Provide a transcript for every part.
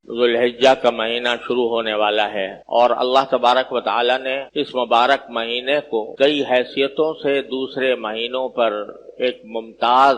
ذوالحجہ کا مہینہ شروع ہونے والا ہے اور اللہ تبارک و تعالی نے اس مبارک مہینے کو کئی حیثیتوں سے دوسرے مہینوں پر ایک ممتاز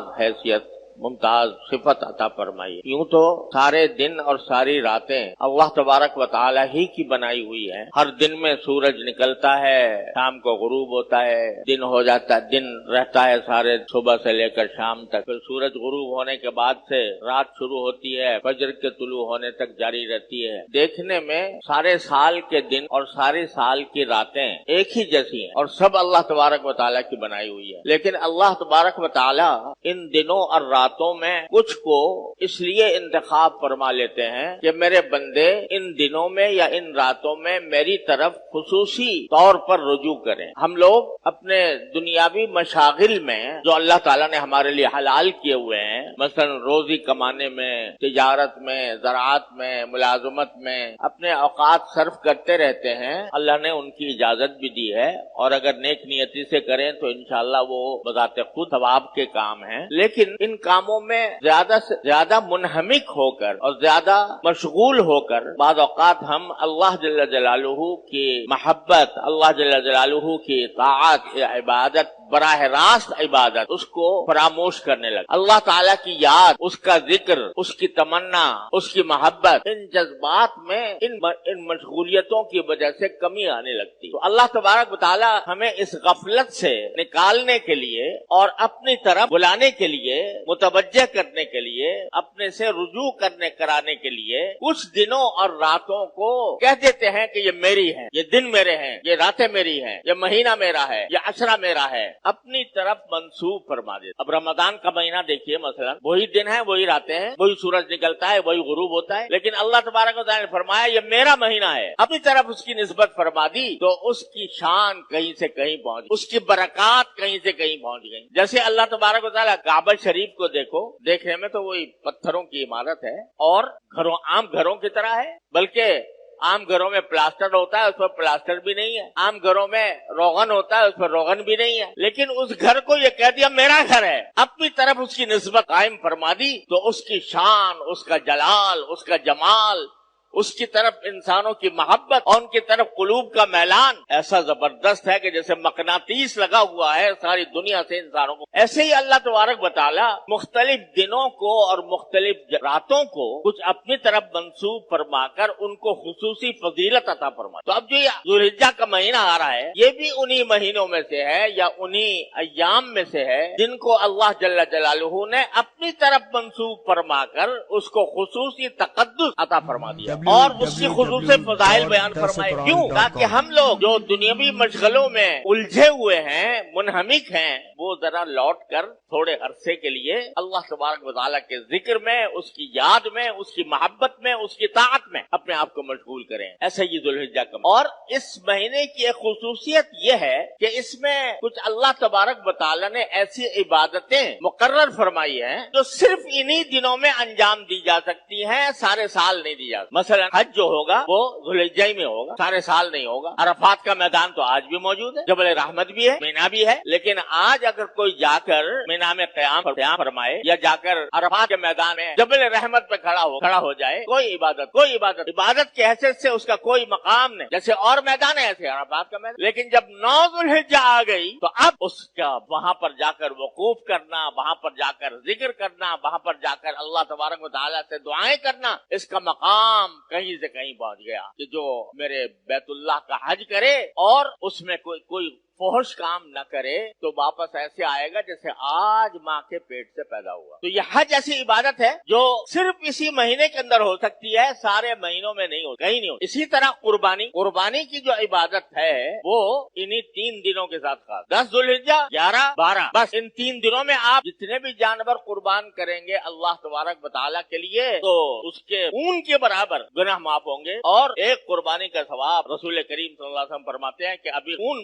صفت عطا فرمائی۔ یوں تو سارے دن اور ساری راتیں اللہ تبارک و تعالی ہی کی بنائی ہوئی ہیں۔ ہر دن میں سورج نکلتا ہے، شام کو غروب ہوتا ہے، دن ہو جاتا ہے، دن رہتا ہے سارے صبح سے لے کر شام تک، پھر سورج غروب ہونے کے بعد سے رات شروع ہوتی ہے، فجر کے طلوع ہونے تک جاری رہتی ہے۔ دیکھنے میں سارے سال کے دن اور سارے سال کی راتیں ایک ہی جیسی ہیں اور سب اللہ تبارک و تعالی کی بنائی ہوئی ہے، لیکن اللہ تبارک و تعالی ان دنوں اور راتوں میں کچھ کو اس لیے انتخاب فرما لیتے ہیں کہ میرے بندے ان دنوں میں یا ان راتوں میں میری طرف خصوصی طور پر رجوع کریں۔ ہم لوگ اپنے دنیاوی مشاغل میں جو اللہ تعالیٰ نے ہمارے لیے حلال کیے ہوئے ہیں، مثلا روزی کمانے میں، تجارت میں، زراعت میں، ملازمت میں اپنے اوقات صرف کرتے رہتے ہیں۔ اللہ نے ان کی اجازت بھی دی ہے اور اگر نیک نیتی سے کریں تو انشاءاللہ وہ بذات خود ثواب کے کام ہیں، لیکن ان کاموں میں زیادہ سے زیادہ منہمک ہو کر اور زیادہ مشغول ہو کر بعض اوقات ہم اللہ جل جلالہ کی محبت، اللہ جل جلالہ کی طاعت، عبادت، براہ راست عبادت، اس کو فراموش کرنے لگے۔ اللہ تعالیٰ کی یاد، اس کا ذکر، اس کی تمنا، اس کی محبت، ان جذبات میں ان مشغولیتوں کی وجہ سے کمی آنے لگتی۔ تو اللہ تبارک و تعالیٰ ہمیں اس غفلت سے نکالنے کے لیے اور اپنی طرف بلانے کے لیے، متوجہ کرنے کے لیے، اپنے سے رجوع کرانے کے لیے کچھ دنوں اور راتوں کو کہہ دیتے ہیں کہ یہ میری ہیں، یہ دن میرے ہیں، یہ راتیں میری ہیں، یہ مہینہ میرا ہے، یہ عشرہ میرا ہے، اپنی طرف منسوب فرما دیتے۔ اب رمضان کا مہینہ دیکھیے، مثلا وہی دن ہے، وہی راتیں ہیں، وہی سورج نکلتا ہے، وہی غروب ہوتا ہے، لیکن اللہ تبارک و تعالیٰ نے فرمایا یہ میرا مہینہ ہے، اپنی طرف اس کی نسبت فرما دی تو اس کی شان کہیں سے کہیں پہنچ گئی، اس کی برکات کہیں سے کہیں پہنچ گئی۔ جیسے اللہ تبارک و تعالیٰ کعبہ شریف کو دیکھو، دیکھنے میں تو وہی پتھروں کی عمارت ہے اور عام گھروں کی طرح ہے، بلکہ عام گھروں میں پلاسٹر ہوتا ہے، اس پر پلاسٹر بھی نہیں ہے، عام گھروں میں روغن ہوتا ہے، اس پر روغن بھی نہیں ہے، لیکن اس گھر کو یہ کہہ دیا میرا گھر ہے، اپنی طرف اس کی نسبت قائم فرما دی تو اس کی شان، اس کا جلال، اس کا جمال، اس کی طرف انسانوں کی محبت اور ان کی طرف قلوب کا میلان ایسا زبردست ہے کہ جیسے مقناطیس لگا ہوا ہے ساری دنیا سے انسانوں کو۔ ایسے ہی اللہ تبارک و تعالی مختلف دنوں کو اور مختلف راتوں کو کچھ اپنی طرف منسوب فرما کر ان کو خصوصی فضیلت عطا فرما۔ تو اب جو یہ ذوالحجہ کا مہینہ آ رہا ہے، یہ بھی انہی مہینوں میں سے ہے یا انہی ایام میں سے ہے جن کو اللہ جل جلالہ نے اپنی طرف منسوب فرما کر اس کو خصوصی تقدس عطا فرما دیا اور اس کی خصوصی فضائل بیان فرمائے۔ کیوں؟ تاکہ ہم لوگ جو دنیاوی مشغلوں میں الجھے ہوئے ہیں، منہمک ہیں، وہ ذرا لوٹ کر تھوڑے عرصے کے لیے اللہ تبارک و تعالیٰ کے ذکر میں، اس کی یاد میں، اس کی محبت میں، اس کی طاعت میں اپنے آپ کو مشغول کریں۔ ایسا یہ ذوالحجہ کا اور اس مہینے کی ایک خصوصیت یہ ہے کہ اس میں کچھ اللہ تبارک و تعالیٰ نے ایسی عبادتیں مقرر فرمائی ہیں جو صرف انہی دنوں میں انجام دی جا سکتی ہیں، سارے سال نہیں دی جا سکتی۔ مثلا حج جو ہوگا وہ ذوالحجہ میں ہوگا، سارے سال نہیں ہوگا۔ عرفات کا میدان تو آج بھی موجود ہے، جبل رحمت بھی ہے، مینا بھی ہے، لیکن آج اگر کوئی جا کر مینا میں قیام فرمائے یا جا کر عرفات کے میدان میں جبل رحمت پہ کھڑا ہو جائے، کوئی عبادت کی حیثیت سے اس کا کوئی مقام نہیں، جیسے اور میدان ہے ایسے عرفات کا میدان۔ لیکن جب 9 ذوالحجہ آ گئی تو اب اس کا وہاں پر جا کر وقوف کرنا، وہاں پر جا کر ذکر کرنا، وہاں پر جا کر اللہ تبارک و تعالیٰ سے دعائیں کرنا، اس کا مقام کہیں سے کہیں پہنچ گیا کہ جو میرے بیت اللہ کا حج کرے اور اس میں کوئی فحش کام نہ کرے تو واپس ایسے آئے گا جیسے آج ماں کے پیٹ سے پیدا ہوا۔ تو یہ حج ایسی عبادت ہے جو صرف اسی مہینے کے اندر ہو سکتی ہے، سارے مہینوں میں نہیں ہو، کہیں نہیں ہو۔ اسی طرح قربانی کی جو عبادت ہے وہ انہی 3 دنوں کے ساتھ خاص، 10 ذوالحجہ، 11، 12، بس ان 3 دنوں میں آپ جتنے بھی جانور قربان کریں گے اللہ تبارک و تعالیٰ کے لیے تو اس کے خون کے برابر گناہ معاف ہوں گے، اور ایک قربانی کا ثواب رسول کریم صلی اللہ علیہ وسلم فرماتے ہیں کہ ابھی خون